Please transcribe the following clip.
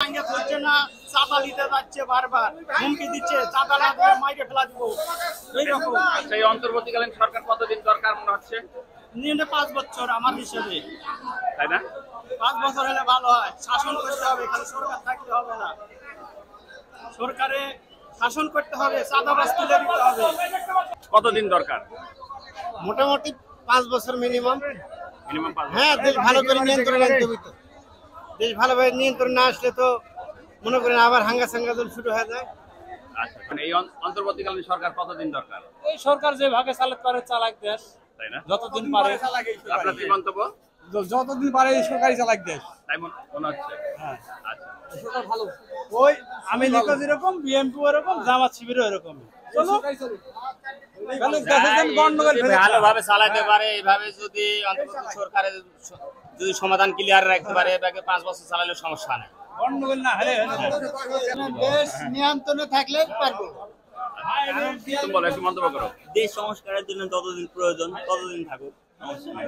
ধরছে না, চাঁদা নিতে যাচ্ছে, বারবার হুমকি দিচ্ছে, চাঁদা না দিলে মাইরে ফেলা দিব। এইরকম সেই অন্তর্বর্তীকালীন সরকার কতদিন দরকার মনে হচ্ছে? নিয়ে 5 বছর আমার হিসেবে, তাই না? 5 বছর হলে ভালো হয়। শাসন করতে হবে, খালি সরকার থাকতে হবে না। সরকারে শাসন করতে হবে, চাঁদাবাজ তুলে দিতে হবে। কতদিন দরকার? মোটামুটি 5 বছর মিনিমাম। মিনিমাম 5 হ্যাঁ, দেশ ভালো করে নিয়ন্ত্রণে আনতে হবে তো। দেশ ভালোভাবে নিয়ন্ত্রণ না আসলে তো মনে করেন আবার হাঙ্গা সাঙ্গা শুরু হয়ে যায়। আচ্ছা, মানে এই অন্তর্বর্তীকালীন সরকার কতদিন দরকার? এই সরকার যেভাবে চালাতে পারে চালাক দেশ, তাই না? যতদিন পারে। আপনার কি মন্তব্য? যতদিন পারে এই সরকারি চালাক দেশ। তাই মনে হচ্ছে? হ্যাঁ, আচ্ছা, সরকার ভালো। ওই আমি লিখো যেরকম, বিএমপি এরকম, জামাত শিবিরও এরকম। চলো ভালোভাবে চালাতে পারে, এইভাবে যদি অন্তর্বর্তী সরকারের যদি সমাধান ক্লিয়ার রাখতে পারে, এটাকে 5 বছর চালালে সমস্যা নেই। গন্ডগোল না হলে দেশ নিয়ন্ত্রণে থাকলে পারবো। তুমি বলো, একটু মন্তব্য করো। দেশ সংস্কারের জন্য যতদিন প্রয়োজন ততদিন থাকুক, সমস্যা নেই।